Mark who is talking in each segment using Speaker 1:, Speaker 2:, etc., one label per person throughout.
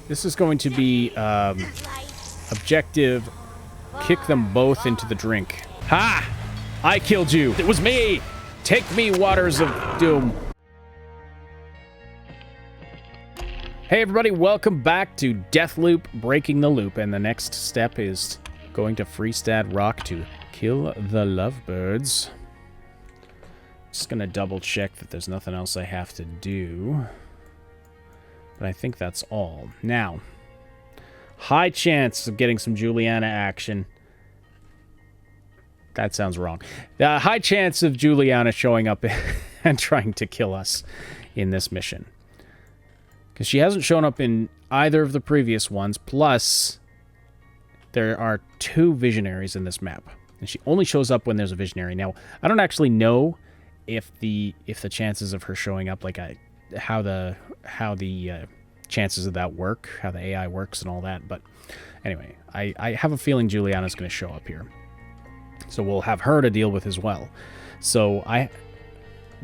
Speaker 1: This is going to be objective. Kick them both into the drink. Ha! I killed you. It was me. Take me, Waters of Doom. Hey everybody, welcome back to Deathloop, Breaking the Loop, and the next step is going to Fristad Rock to kill the Lovebirds. Just gonna double check that there's nothing else I have to do. But I think that's all. Now, high chance of getting some Juliana action. That sounds wrong. High chance of Juliana showing up and trying to kill us in this mission. Because she hasn't shown up in either of the previous ones, plus there are 2 visionaries in this map. And she only shows up when there's a visionary. Now, I don't actually know if the chances of her showing up, like how the chances of that work, how the AI works and all that. But anyway, I have a feeling Juliana's going to show up here. So we'll have her to deal with as well. So I'm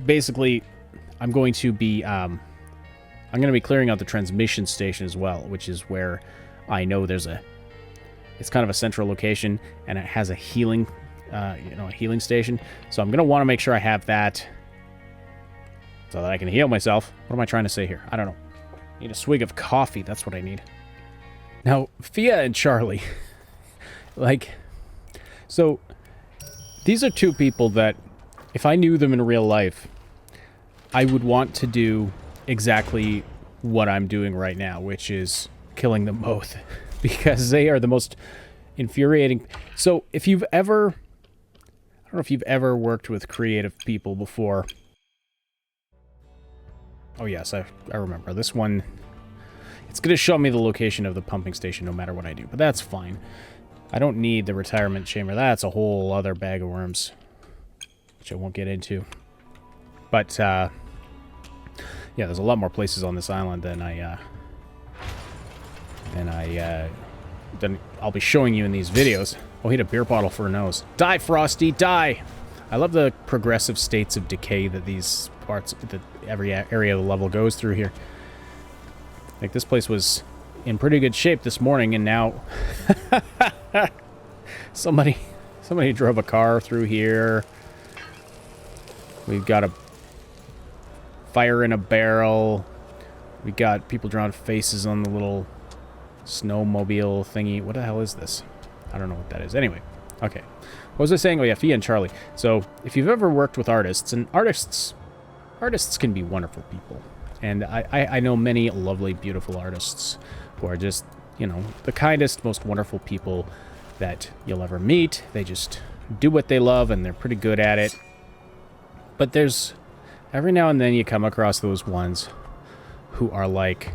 Speaker 1: going to be clearing out the transmission station as well, which is where I know it's kind of a central location and it has a healing, a healing station. So I'm going to want to make sure I have that so that I can heal myself. What am I trying to say here? I don't know. I need a swig of coffee. That's what I need. Now, Fia and Charlie, so these are 2 people that if I knew them in real life, I would want to do exactly what I'm doing right now, which is killing them both, because they are the most infuriating. So if you've ever, I don't know if you've ever worked with creative people before. Oh yes, I remember this one. It's going to show me the location of the pumping station no matter what I do, but that's fine. I don't need the retirement chamber. That's a whole other bag of worms, which I won't get into. But yeah, there's a lot more places on this island than I'll be showing you in these videos. Oh, he had a beer bottle for a nose. Die, Frosty, die! I love the progressive states of decay that these parts, that every area of the level goes through here. Like, this place was in pretty good shape this morning, and now somebody drove a car through here. We've got a fire in a barrel. We got people drawing faces on the little snowmobile thingy. What the hell is this? I don't know what that is. Anyway, okay. What was I saying? Oh yeah, Fia and Charlie. So, if you've ever worked with artists, and artists can be wonderful people. And I know many lovely, beautiful artists who are just, the kindest, most wonderful people that you'll ever meet. They just do what they love, and they're pretty good at it. But there's, every now and then you come across those ones who are like,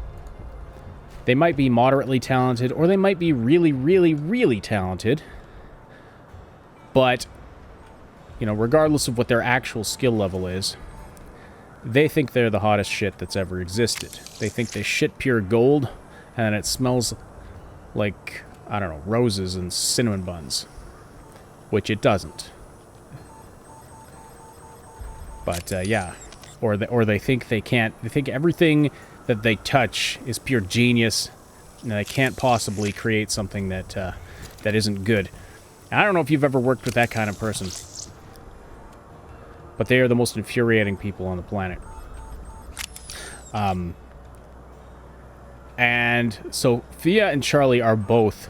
Speaker 1: they might be moderately talented, or they might be really, really, really talented. But, regardless of what their actual skill level is, they think they're the hottest shit that's ever existed. They think they shit pure gold, and it smells like, I don't know, roses and cinnamon buns. Which it doesn't. But, yeah. Or they think they can't, they think everything that they touch is pure genius, and they can't possibly create something that isn't good. And I don't know if you've ever worked with that kind of person. But they are the most infuriating people on the planet. And so Fia and Charlie are both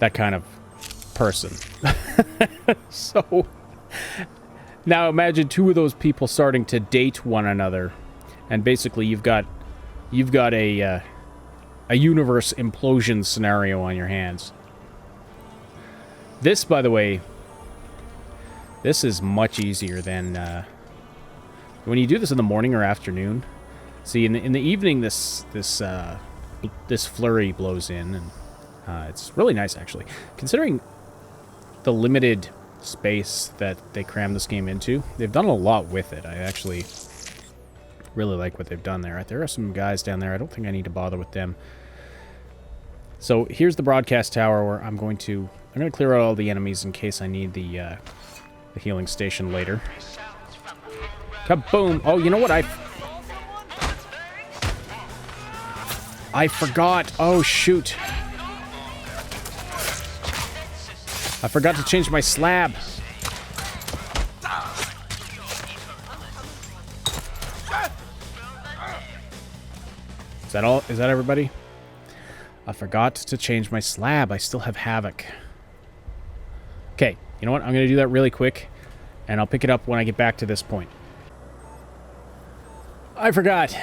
Speaker 1: that kind of person. So now imagine 2 of those people starting to date one another, and basically you've got a universe implosion scenario on your hands. This, by the way, this is much easier than when you do this in the morning or afternoon. See, in the evening, this flurry blows in, and it's really nice actually, considering the limited space that they cram this game into. They've done a lot with it. I actually really like what they've done there. There are some guys down there. I don't think I need to bother with them. So here's the broadcast tower where I'm going to clear out all the enemies in case I need the healing station later. Kaboom! Oh, you know what? I forgot. Oh, shoot. I forgot to change my slab. Is that all? Is that everybody? I forgot to change my slab. I still have Havoc. Okay, you know what? I'm going to do that really quick, and I'll pick it up when I get back to this point. I forgot.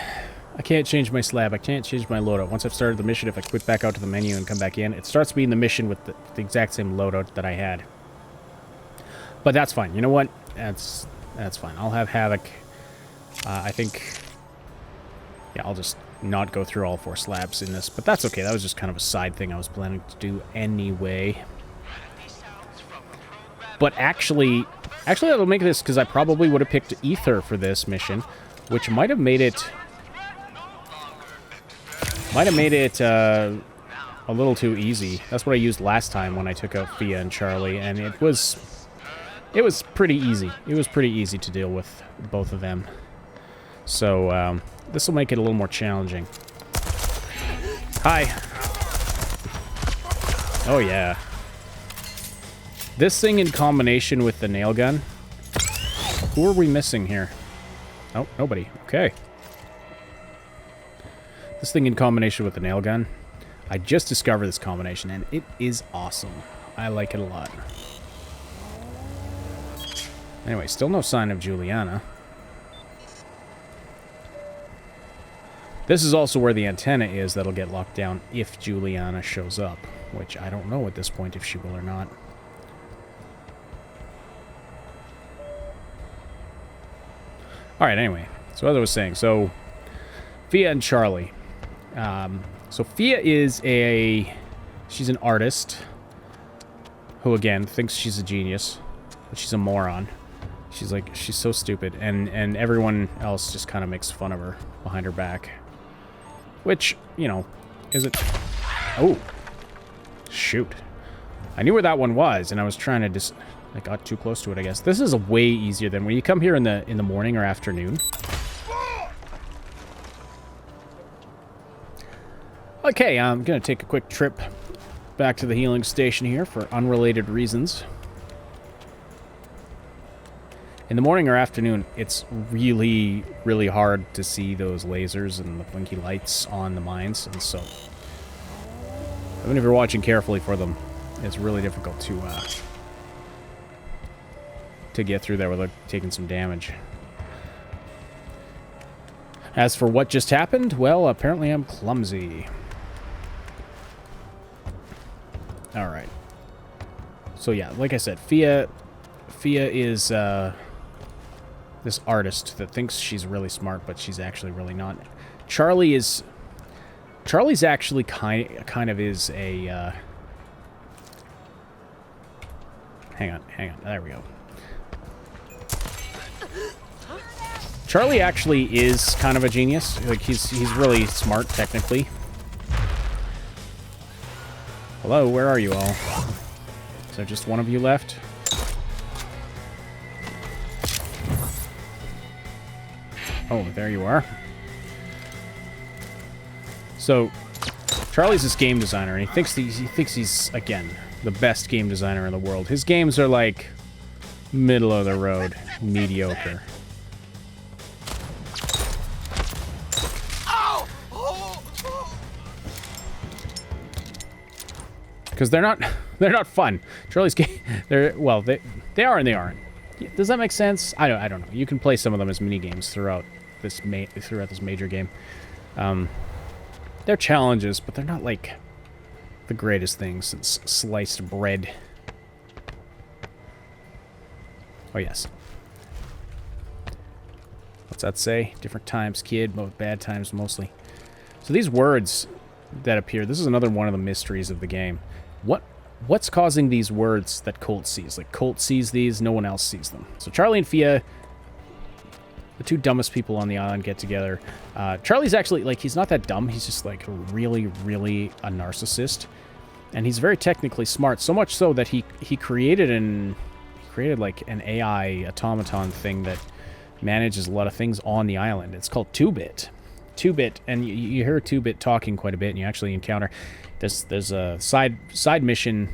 Speaker 1: I can't change my slab. I can't change my loadout. Once I've started the mission, if I quit back out to the menu and come back in, it starts being the mission with the exact same loadout that I had. But that's fine. You know what? That's fine. I'll have Havoc. I think... Yeah, I'll just not go through all 4 slabs in this. But that's okay. That was just kind of a side thing I was planning to do anyway. But actually that'll make this, because I probably would have picked Ether for this mission, which might have made it... a little too easy. That's what I used last time when I took out Fia and Charlie, and it was pretty easy. It was pretty easy to deal with both of them. So, this will make it a little more challenging. Hi. Oh, yeah. This thing in combination with the nail gun. Who are we missing here? Oh, nobody. Okay. This thing in combination with the nail gun. I just discovered this combination, and it is awesome. I like it a lot. Anyway, still no sign of Juliana. This is also where the antenna is that'll get locked down if Juliana shows up, which I don't know at this point if she will or not. Alright, anyway. So as I was saying, so Fia and Charlie. So Fia is she's an artist who, again, thinks she's a genius, but she's a moron. She's so stupid, and everyone else just kind of makes fun of her behind her back. Which, you know, isn't... Oh. Shoot. I knew where that one was, and I was trying to just... I got too close to it, I guess. This is way easier than when you come here in the morning or afternoon. Okay, I'm going to take a quick trip back to the healing station here for unrelated reasons. In the morning or afternoon, it's really, really hard to see those lasers and the blinky lights on the mines, and so even if you're watching carefully for them, it's really difficult to get through there without taking some damage. As for what just happened, well, apparently I'm clumsy. Alright. So yeah, like I said, Fia is this artist that thinks she's really smart, but she's actually really not. Charlie's actually kind of is a hang on, there we go. Charlie actually is kind of a genius. Like, he's really smart technically. Hello, where are you all? Is there just one of you left? Oh, there you are. So, Charlie's this game designer, and he thinks he's, again, the best game designer in the world. His games are like middle of the road, mediocre. Because they're not fun. Charlie's game, they are and they aren't. Does that make sense? I don't know. You can play some of them as mini games throughout this major game. They're challenges, but they're not like the greatest things since sliced bread. Oh yes. What's that say? Different times, kid. Bad times mostly. So these words that appear. This is another one of the mysteries of the game. What's causing these words that Colt sees? Like, Colt sees these, no one else sees them. So Charlie and Fia, the two dumbest people on the island, get together. Charlie's actually, like, he's not that dumb. He's just, like, really, really a narcissist. And he's very technically smart, so much so that he created like an AI automaton thing that manages a lot of things on the island. It's called 2-Bit. 2-Bit, and you hear 2-Bit talking quite a bit, and you actually encounter there's a side mission.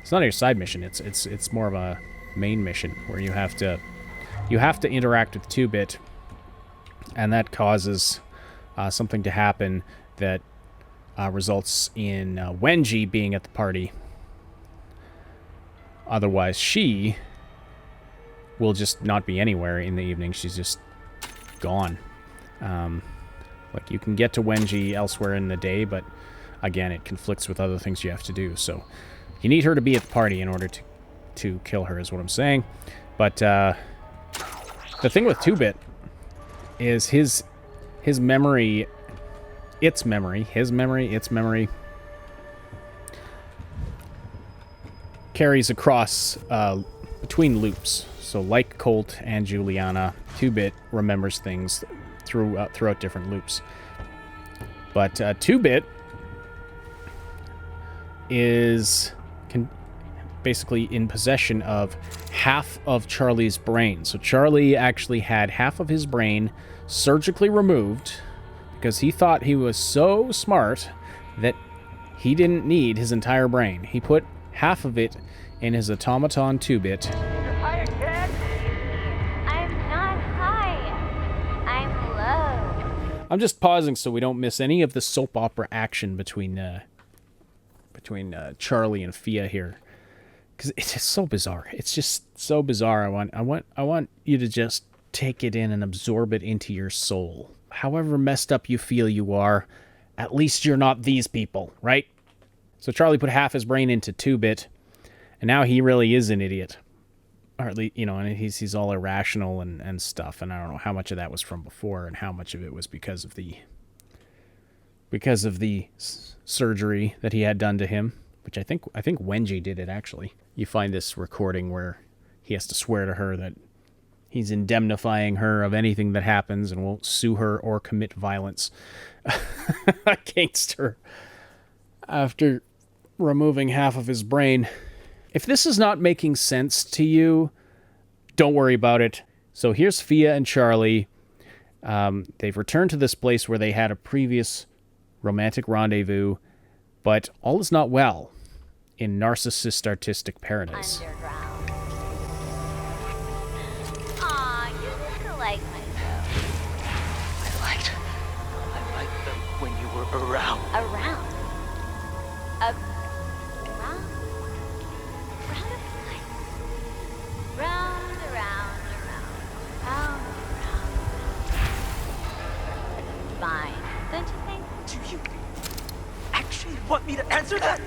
Speaker 1: It's not a side mission. It's more of a main mission where you have to interact with 2-Bit, and that causes something to happen that results in Wenji being at the party. Otherwise, she will just not be anywhere in the evening. She's just gone. Like, you can get to Wenji elsewhere in the day, but again, it conflicts with other things you have to do. So you need her to be at the party in order to kill her, is what I'm saying. But the thing with 2-Bit is his memory, its memory carries across between loops. So like Colt and Juliana, 2-Bit remembers things throughout different loops. But 2-Bit is basically in possession of half of Charlie's brain. So Charlie actually had half of his brain surgically removed because he thought he was so smart that he didn't need his entire brain. He put half of it in his automaton 2-Bit. I'm just pausing so we don't miss any of the soap opera action between Charlie and Fia here, because it's just so bizarre. It's just so bizarre. I want you to just take it in and absorb it into your soul. However messed up you feel you are, at least you're not these people, right? So Charlie put half his brain into 2-Bit, and now he really is an idiot. Or at least, and he's all irrational and stuff, and I don't know how much of that was from before and how much of it was because of the surgery that he had done to him, which I think Wenji did it, actually. You find this recording where he has to swear to her that he's indemnifying her of anything that happens and won't sue her or commit violence against her after removing half of his brain. If this is not making sense to you, don't worry about it. So here's Fia and Charlie. They've returned to this place where they had a previous romantic rendezvous, but all is not well in narcissist artistic paradise.
Speaker 2: Underground. Aw, you look like myself.
Speaker 3: I liked them when you were around.
Speaker 2: Around? Around? Round, around, round. Fine, don't you think?
Speaker 3: Do you actually want me to answer that?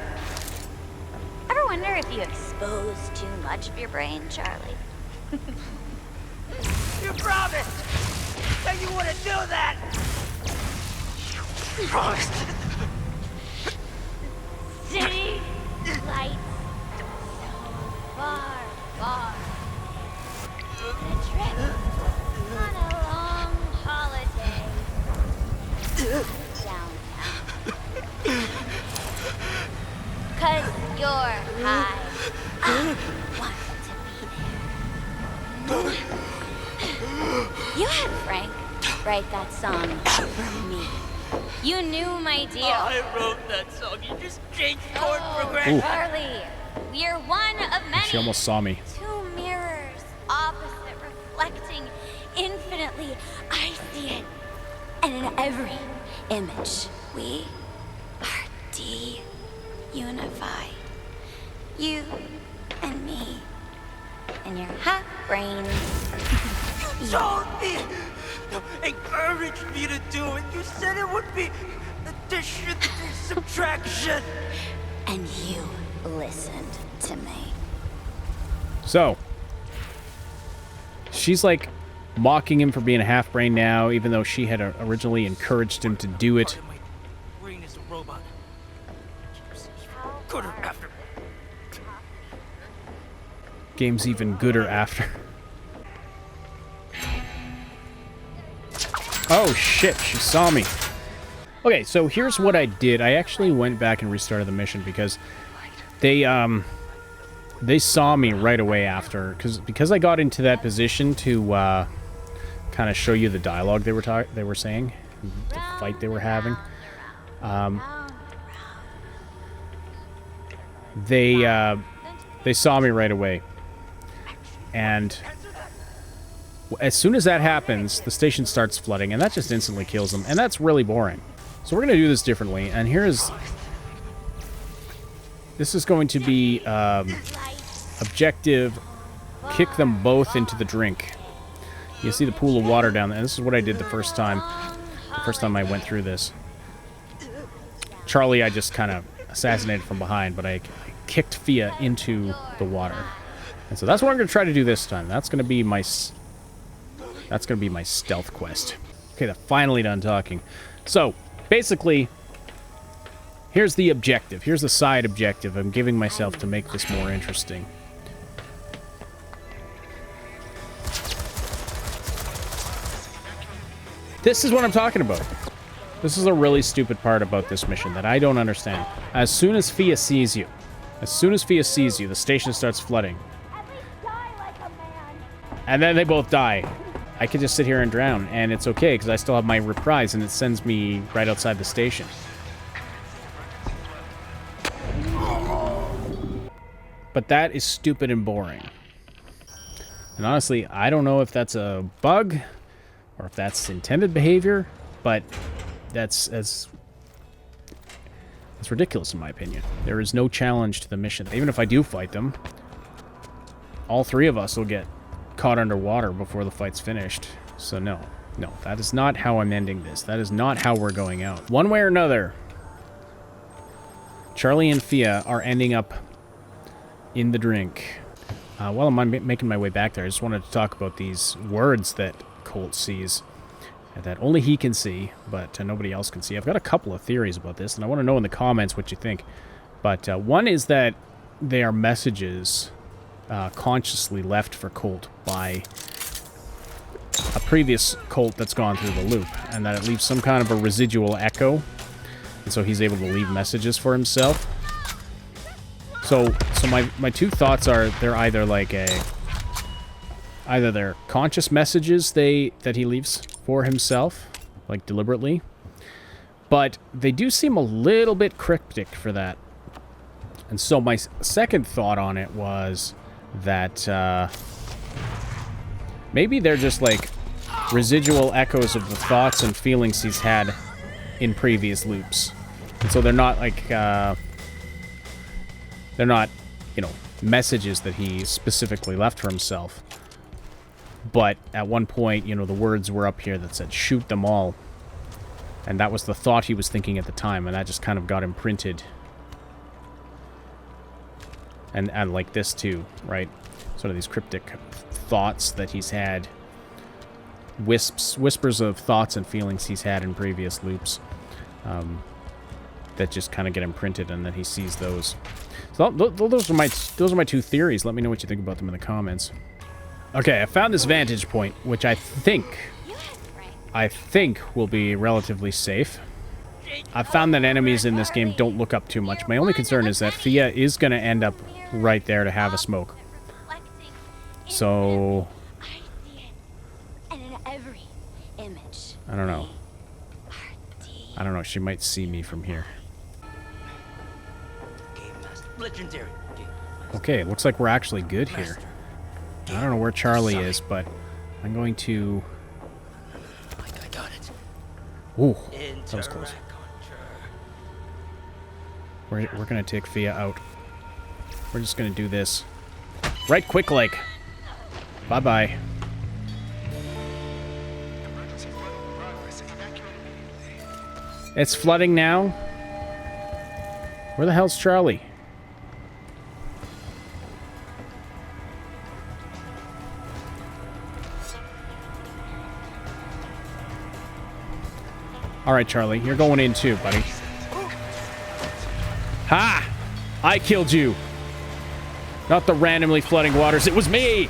Speaker 2: Ever wonder if you expose too much of your brain, Charlie?
Speaker 3: You promised that you wouldn't do that! You promised!
Speaker 2: City lights so far, far. The trip on a long holiday downtown. 'Cause you're high, I want to be there. You had Frank write that song for me. You knew my deal.
Speaker 3: I wrote that song. You just changed chord progression.
Speaker 2: Charlie, we're one of many.
Speaker 1: She almost saw me.
Speaker 2: Two mirrors, opposite, reflecting infinitely. I see it. And in every image, we are de-unified. You and me. And your half brains.
Speaker 3: You told me! Encouraged me to do it. You said it would be addition to subtraction.
Speaker 2: And you listened to me.
Speaker 1: So, she's like mocking him for being a half-brain now, even though she had originally encouraged him to do it.
Speaker 3: My brain is a robot. Gooder after.
Speaker 1: Game's even gooder after. Oh shit, she saw me. Okay, so here's what I did. I actually went back and restarted the mission because they saw me right away after, because I got into that position to kind of show you the dialogue they were saying. the fight they were having. They saw me right away. And as soon as that happens, the station starts flooding, and that just instantly kills them, and that's really boring. So we're going to do this differently, and this is going to be objective, kick them both into the drink. You see the pool of water down there, and this is what I did the first time I went through this. Charlie I just kind of assassinated from behind, but I kicked Fia into the water. And so that's what I'm going to try to do this time. That's going to be my stealth quest. Okay, they're finally done talking. So, basically, here's the objective. Here's the side objective I'm giving myself to make this more interesting. This is what I'm talking about. This is a really stupid part about this mission that I don't understand. As soon as Fia sees you, the station starts flooding. And then they both die. I could just sit here and drown, and it's okay, because I still have my reprise, and it sends me right outside the station. But that is stupid and boring. And honestly, I don't know if that's a bug, or if that's intended behavior, but that's ridiculous in my opinion. There is no challenge to the mission. Even if I do fight them, all three of us will get caught underwater before the fight's finished. So no, that is not how I'm ending this. That is not how we're going out. One way or another, Charlie and Fia are ending up in the drink. While I'm making my way back there, I just wanted to talk about these words that Colt sees, that only he can see, but nobody else can see. I've got a couple of theories about this, and I want to know in the comments what you think. But one is that they are messages consciously left for Colt by a previous Colt that's gone through the loop, and that it leaves some kind of a residual echo, and so he's able to leave messages for himself. So my two thoughts are they're either like either they're conscious messages that he leaves for himself, like deliberately, but they do seem a little bit cryptic for that. And so my second thought on it was that maybe they're just like residual echoes of the thoughts and feelings he's had in previous loops. And so they're not like messages that he specifically left for himself. But at one point, the words were up here that said, "Shoot them all." And that was the thought he was thinking at the time, and that just kind of got imprinted. And like this too, right? Sort of these cryptic thoughts that he's had. Whispers of thoughts and feelings he's had in previous loops. That just kind of get imprinted, and then he sees those. So those are my two theories. Let me know what you think about them in the comments. Okay, I found this vantage point, which I think will be relatively safe. I've found that enemies in this game don't look up too much. My only concern is that Fia is going to end up right there to have a smoke. So I don't know. She might see me from here. Okay, it looks like we're actually good here. I don't know where Charlie is, but I'm going to...
Speaker 3: I got it.
Speaker 1: Ooh, that was close. We're going to take Fia out. We're just going to do this. Right quick like. Bye-bye. It's flooding now? Where the hell's Charlie? Alright, Charlie, you're going in too, buddy. Ha! I killed you! Not the randomly flooding waters, it was me!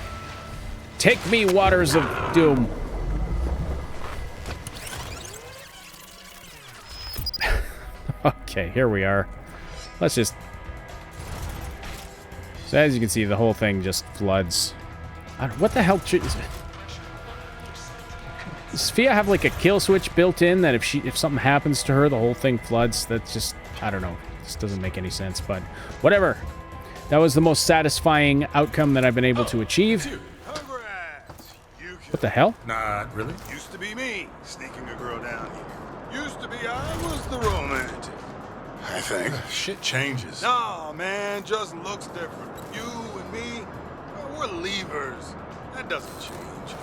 Speaker 1: Take me, waters of doom. Okay, here we are. Let's just... So as you can see, the whole thing just floods. What the hell? Does Fia have like a kill switch built in that if something happens to her, the whole thing floods? That's just, I don't know. This doesn't make any sense, but whatever. That was the most satisfying outcome that I've been able to achieve. What the hell?
Speaker 4: Not really. Used to be me, sneaking a girl down here. Used to be I was the romantic. I think. Shit changes. Nah, man, just looks different. You and me, we're leavers. That doesn't change.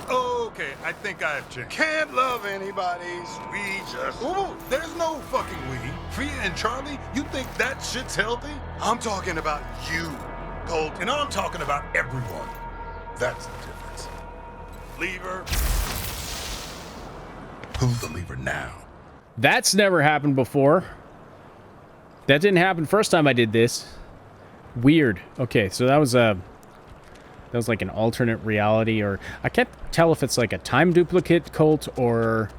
Speaker 4: Okay, I think I've changed. Can't love anybody. We just... Ooh, there's no fucking we. Fia and Charlie, you think that shit's healthy? I'm talking about you, Colt, and I'm talking about everyone. That's the difference. Lever. Who's the lever now?
Speaker 1: That's never happened before. That didn't happen first time I did this. Weird. Okay, so that was like an alternate reality, or I can't tell if it's like a time duplicate Colt or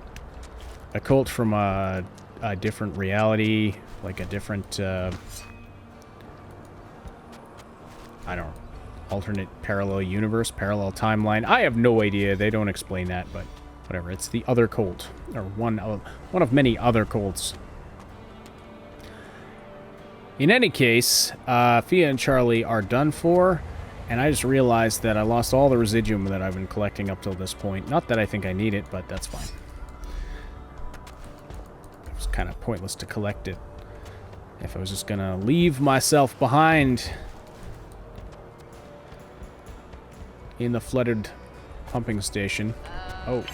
Speaker 1: a Colt from a different reality, like a different I don't know, alternate parallel universe, parallel timeline. I have no idea. They don't explain that, but whatever. It's the other Colt, or one of many other Colts. In any case, Fia and Charlie are done for, and I just realized that I lost all the residuum that I've been collecting up till this point. Not that I think I need it, but that's fine. It was kind of pointless to collect it if I was just gonna leave myself behind in the flooded pumping station. Oh.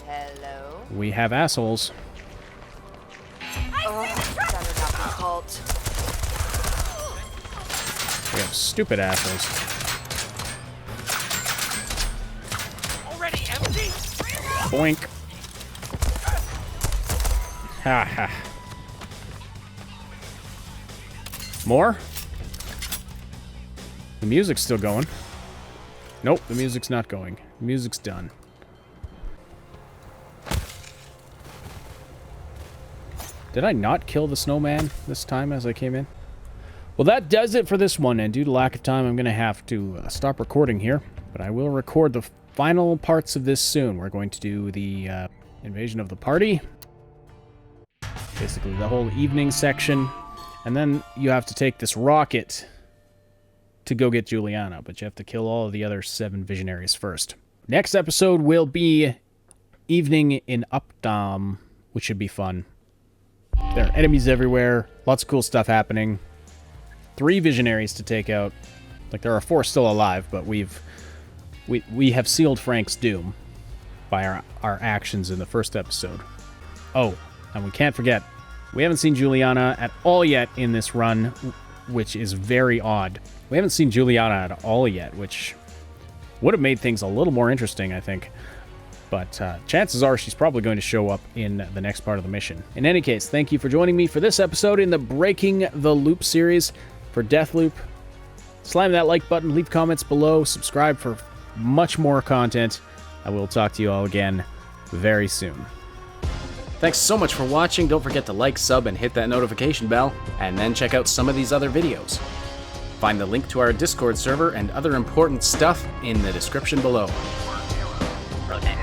Speaker 5: Hello?
Speaker 1: We have assholes.
Speaker 5: Oh, better not be cult.
Speaker 1: We have stupid assholes.
Speaker 3: Already empty?
Speaker 1: Boink. Ha ha. More? The music's still going. Nope, the music's not going. The music's done. Did I not kill the snowman this time as I came in? Well, that does it for this one, and due to lack of time, I'm going to have to stop recording here. But I will record the final parts of this soon. We're going to do the invasion of the party. Basically, the whole evening section. And then you have to take this rocket to go get Juliana, but you have to kill all of the other 7 visionaries first. Next episode will be Evening in Updam, which should be fun. There are enemies everywhere, lots of cool stuff happening. 3 visionaries to take out. Like, there are 4 still alive, but we have sealed Frank's doom by our actions in the first episode. Oh, and we can't forget, we haven't seen Juliana at all yet in this run, which is very odd. We haven't seen Juliana at all yet, which would have made things a little more interesting, I think. But chances are she's probably going to show up in the next part of the mission. In any case, thank you for joining me for this episode in the Breaking the Loop series for Deathloop. Slam that like button, leave comments below, subscribe for much more content. I will talk to you all again very soon. Thanks so much for watching. Don't forget to like, sub, and hit that notification bell, and then check out some of these other videos. Find the link to our Discord server and other important stuff in the description below.
Speaker 6: Rotated.